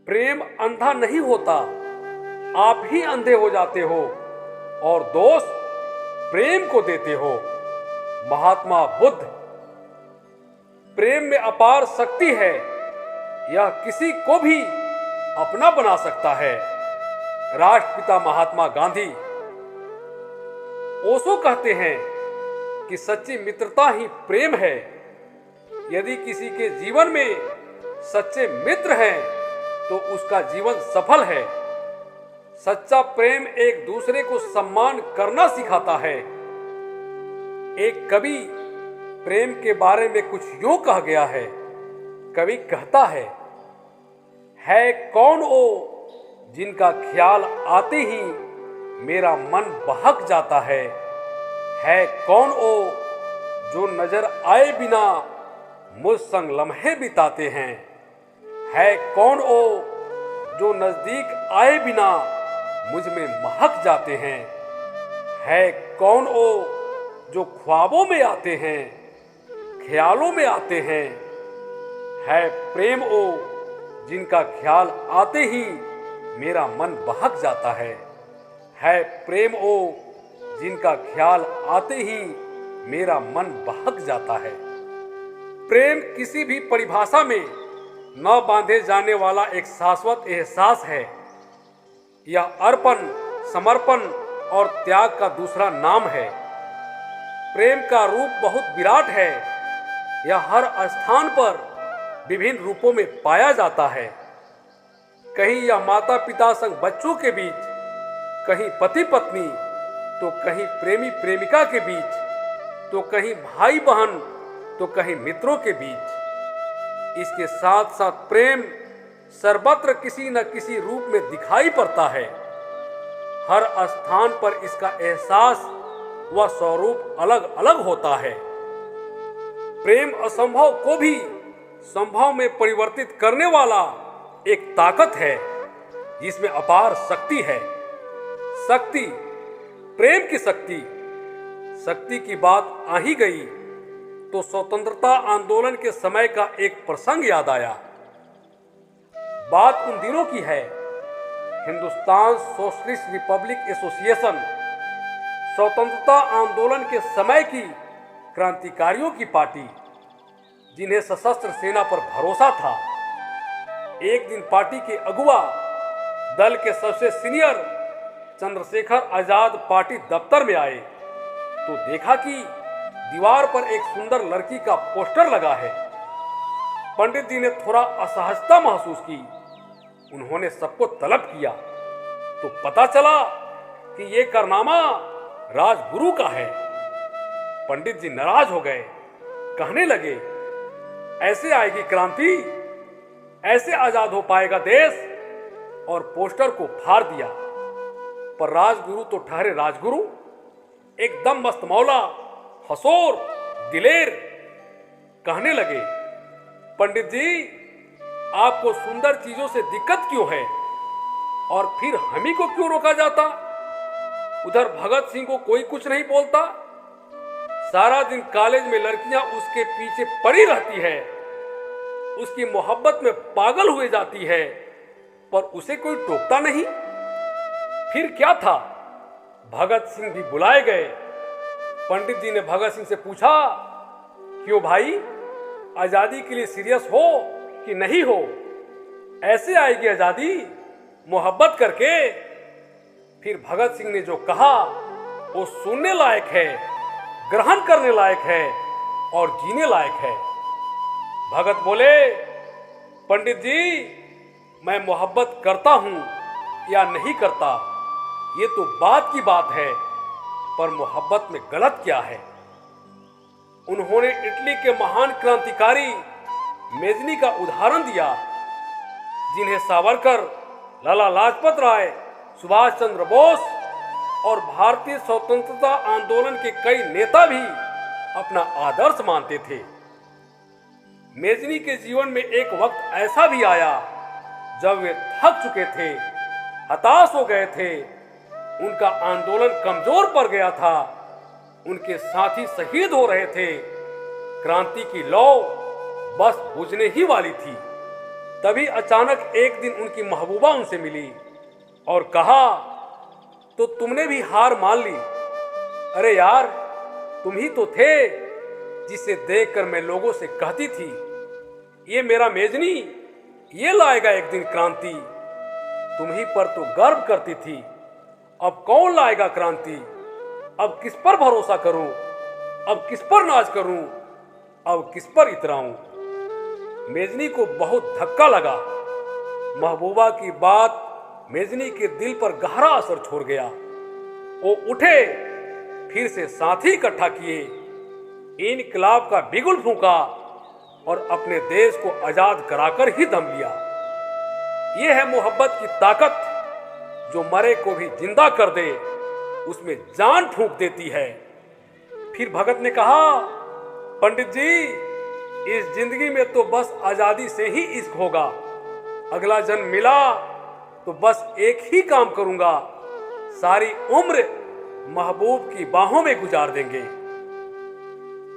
प्रेम अंधा नहीं होता, आप ही अंधे हो जाते हो और दोष प्रेम को देते हो। महात्मा बुद्ध। प्रेम में अपार शक्ति है, यह किसी को भी अपना बना सकता है। राष्ट्रपिता महात्मा गांधी। ओशो कहते हैं कि सच्ची मित्रता ही प्रेम है। यदि किसी के जीवन में सच्चे मित्र हैं तो उसका जीवन सफल है। सच्चा प्रेम एक दूसरे को सम्मान करना सिखाता है। एक कवि प्रेम के बारे में कुछ यूं कह गया है। कवि कहता है कौन वो जिनका ख्याल आते ही मेरा मन बहक जाता है कौन वो जो नजर आए बिना मुझ संग लम्हे बिताते हैं, है कौन वो जो नजदीक आए बिना मुझ में महक जाते हैं, है कौन वो जो ख्वाबों में आते हैं, ख्यालों में आते हैं, है प्रेम वो जिनका ख्याल आते ही मेरा मन बहक जाता है प्रेम वो जिनका ख्याल आते ही मेरा मन बहक जाता है। प्रेम किसी भी परिभाषा में न बांधे जाने वाला एक शाश्वत एहसास है। यह अर्पण, समर्पण और त्याग का दूसरा नाम है। प्रेम का रूप बहुत विराट है। यह हर स्थान पर विभिन्न रूपों में पाया जाता है। कहीं यह माता पिता संग बच्चों के बीच, कहीं पति पत्नी, तो कहीं प्रेमी प्रेमिका के बीच, तो कहीं भाई बहन, तो कहीं मित्रों के बीच। इसके साथ साथ प्रेम सर्वत्र किसी न किसी रूप में दिखाई पड़ता है। हर स्थान पर इसका एहसास व स्वरूप अलग अलग होता है। प्रेम असंभव को भी संभव में परिवर्तित करने वाला एक ताकत है जिसमें अपार शक्ति है। शक्ति, प्रेम की शक्ति। शक्ति की बात आ ही गई तो स्वतंत्रता आंदोलन के समय का एक प्रसंग याद आया। बात उन दिनों की है। हिंदुस्तान सोशलिस्ट रिपब्लिक एसोसिएशन स्वतंत्रता आंदोलन के समय की क्रांतिकारियों की पार्टी, जिन्हें सशस्त्र सेना पर भरोसा था। एक दिन पार्टी के अगुवा, दल के सबसे सीनियर चंद्रशेखर आजाद पार्टी दफ्तर में आए तो देखा कि दीवार पर एक सुंदर लड़की का पोस्टर लगा है। पंडित जी ने थोड़ा असहजता महसूस की। उन्होंने सबको तलब किया तो पता चला कि ये कारनामा राजगुरु का है। पंडित जी नाराज हो गए। कहने लगे, ऐसे आएगी क्रांति, ऐसे आजाद हो पाएगा देश, और पोस्टर को फाड़ दिया। पर राजगुरु तो ठहरे राजगुरु, एकदम मस्त मौला, हसोर, दिलेर। कहने लगे, पंडित जी आपको सुंदर चीजों से दिक्कत क्यों है और फिर हम ही को क्यों रोका जाता? उधर भगत सिंह को कोई कुछ नहीं बोलता। सारा दिन कॉलेज में लड़कियां उसके पीछे पड़ी रहती है, उसकी मोहब्बत में पागल हुए जाती है, पर उसे कोई टोकता नहीं। फिर क्या था? भगत सिंह भी बुलाए गए। पंडित जी ने भगत सिंह से पूछा, क्यों भाई, आजादी के लिए सीरियस हो कि नहीं हो? ऐसे आएगी आजादी मोहब्बत करके? फिर भगत सिंह ने जो कहा वो सुनने लायक है, ग्रहण करने लायक है और जीने लायक है। भगत बोले, पंडित जी मैं मोहब्बत करता हूं या नहीं करता ये तो बात की बात है, पर मोहब्बत में गलत क्या है? उन्होंने इटली के महान क्रांतिकारी मेजनी का उदाहरण दिया, जिन्हें सावरकर, लाला लाजपत राय, सुभाष चंद्र बोस और भारतीय स्वतंत्रता आंदोलन के कई नेता भी अपना आदर्श मानते थे। मेजनी के जीवन में एक वक्त ऐसा भी आया जब वे थक चुके थे, हताश हो गए थे, उनका आंदोलन कमजोर पड़ गया था, उनके साथी शहीद हो रहे थे, क्रांति की लौ बस बुझने ही वाली थी। तभी अचानक एक दिन उनकी महबूबा उनसे मिली और कहा, तो तुमने भी हार मान ली? अरे यार, तुम ही तो थे जिसे देखकर मैं लोगों से कहती थी, ये मेरा मेजनी, ये लाएगा एक दिन क्रांति। तुम ही पर तो गर्व करती थी, अब कौन लाएगा क्रांति? अब किस पर भरोसा करूं? अब किस पर नाज करूं? अब किस पर इतराऊं? मेजनी को बहुत धक्का लगा। महबूबा की बात मेजनी के दिल पर गहरा असर छोड़ गया। वो उठे, फिर से साथी इकट्ठा किए, इनकलाब का बिगुल फूंका और अपने देश को आजाद कराकर ही दम लिया। ये है मोहब्बत की ताकत, जो मरे को भी जिंदा कर दे, उसमें जान फूंक देती है। फिर भगत ने कहा, पंडित जी, इस जिंदगी में तो बस आजादी से ही इश्क होगा। अगला जन्म मिला तो बस एक ही काम करूंगा, सारी उम्र महबूब की बाहों में गुजार देंगे।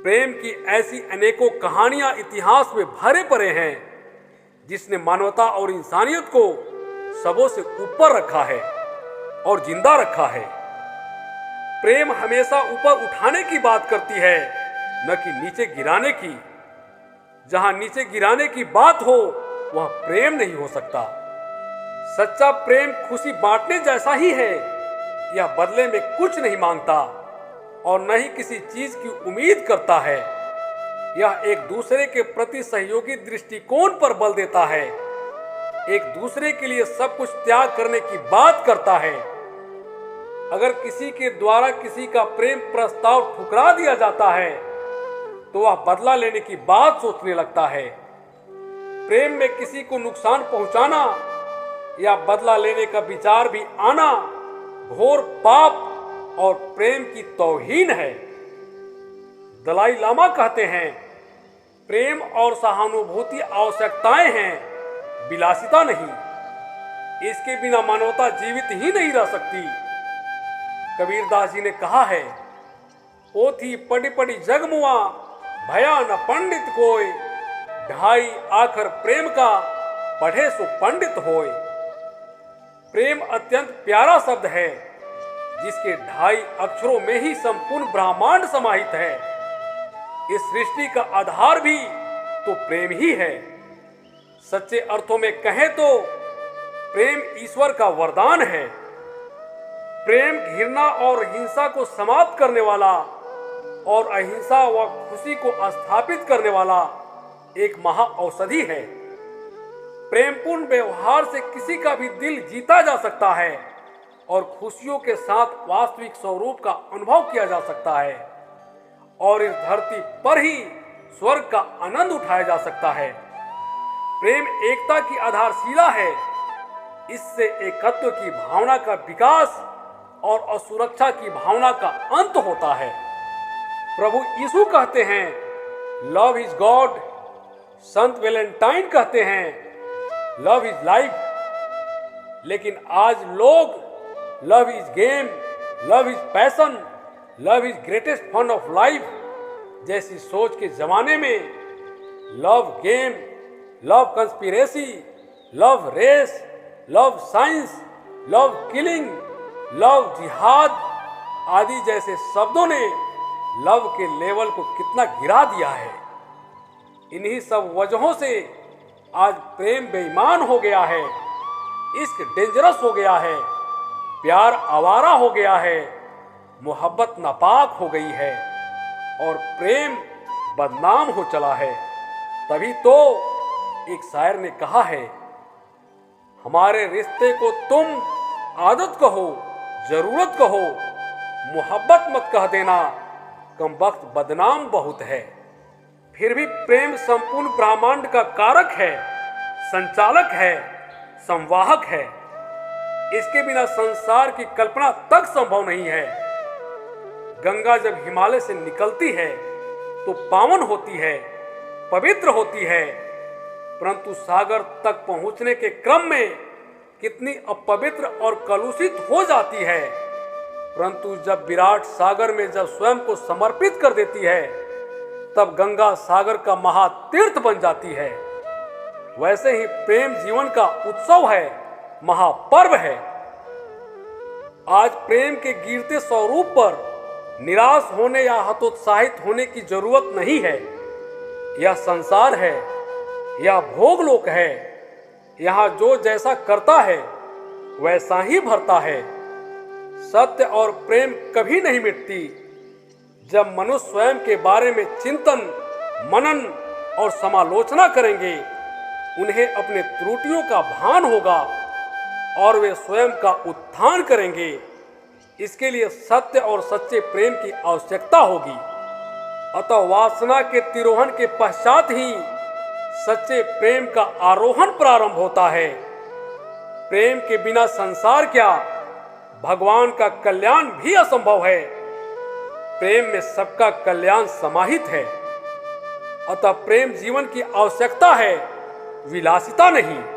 प्रेम की ऐसी अनेकों कहानियां इतिहास में भरे पड़े हैं, जिसने मानवता और इंसानियत को सबों से ऊपर रखा है और जिंदा रखा है। प्रेम हमेशा ऊपर उठाने की बात करती है, न कि नीचे गिराने की। जहां नीचे गिराने की बात हो, वह प्रेम नहीं हो सकता। सच्चा प्रेम खुशी बांटने जैसा ही है। यह बदले में कुछ नहीं मांगता और न ही किसी चीज की उम्मीद करता है। यह एक दूसरे के प्रति सहयोगी दृष्टिकोण पर बल देता है, एक दूसरे के लिए सब कुछ त्याग करने की बात करता है। अगर किसी के द्वारा किसी का प्रेम प्रस्ताव ठुकरा दिया जाता है, तो वह बदला लेने की बात सोचने लगता है। प्रेम में किसी को नुकसान पहुंचाना या बदला लेने का विचार भी आना घोर पाप और प्रेम की तौहीन है। दलाई लामा कहते हैं, प्रेम और सहानुभूति आवश्यकताएं हैं, विलासिता नहीं। इसके बिना मानवता जीवित ही नहीं रह सकती। कबीरदास जी ने कहा है, पोथी पढ़ी पढ़ी जगमुआ, भया न पंडित कोय। ढाई आखर प्रेम का, पढ़े सो पंडित होय। प्रेम अत्यंत प्यारा शब्द है, जिसके 2.5 अक्षरों में ही संपूर्ण ब्रह्मांड समाहित है। इस सृष्टि का आधार भी तो प्रेम ही है। सच्चे अर्थों में कहें तो प्रेम ईश्वर का वरदान है। प्रेम घृणा और हिंसा को समाप्त करने वाला और अहिंसा व खुशी को स्थापित करने वाला एक महा औषधि है। प्रेमपूर्ण व्यवहार से किसी का भी दिल जीता जा सकता है और खुशियों के साथ वास्तविक स्वरूप का अनुभव किया जा सकता है और इस धरती पर ही स्वर्ग का आनंद उठाया जा सकता है। प्रेम एकता की आधारशिला है। इससे एकत्व की भावना का विकास और असुरक्षा की भावना का अंत होता है। प्रभु यीशु कहते हैं, लव इज गॉड। संत वैलेंटाइन कहते हैं, लव इज लाइफ। लेकिन आज लोग love is game, love is passion, love is greatest fun of life जैसी सोच के जमाने में love game, love conspiracy, love race, love science, love killing, love जिहाद आदि जैसे शब्दों ने लव के लेवल को कितना गिरा दिया है। इन्हीं सब वजहों से आज प्रेम बेईमान हो गया है, इश्क डेंजरस हो गया है, प्यार आवारा हो गया है, मोहब्बत नापाक हो गई है और प्रेम बदनाम हो चला है। तभी तो एक शायर ने कहा है, हमारे रिश्ते को तुम आदत कहो, जरूरत कहो, मोहब्बत मत कह देना, कम वक्त बदनाम बहुत है। फिर भी प्रेम संपूर्ण ब्रह्मांड का कारक है, संचालक है, संवाहक है। इसके बिना संसार की कल्पना तक संभव नहीं है। गंगा जब हिमालय से निकलती है तो पावन होती है, पवित्र होती है, परंतु सागर तक पहुंचने के क्रम में कितनी अपवित्र और कलुषित हो जाती है। परंतु जब विराट सागर में जब स्वयं को समर्पित कर देती है, तब गंगा सागर का महातीर्थ बन जाती है। वैसे ही प्रेम जीवन का उत्सव है, महापर्व है। आज प्रेम के गिरते स्वरूप पर निराश होने या हतोत्साहित होने की जरूरत नहीं है। यह संसार है, यह भोगलोक है। यहाँ जो जैसा करता है वैसा ही भरता है। सत्य और प्रेम कभी नहीं मिटती। जब मनुष्य स्वयं के बारे में चिंतन, मनन और समालोचना करेंगे, उन्हें अपने त्रुटियों का भान होगा और वे स्वयं का उत्थान करेंगे। इसके लिए सत्य और सच्चे प्रेम की आवश्यकता होगी। अतः वासना के तिरोहन के पश्चात ही सच्चे प्रेम का आरोहण प्रारंभ होता है। प्रेम के बिना संसार क्या, भगवान का कल्याण भी असंभव है। प्रेम में सबका कल्याण समाहित है। अतः प्रेम जीवन की आवश्यकता है, विलासिता नहीं।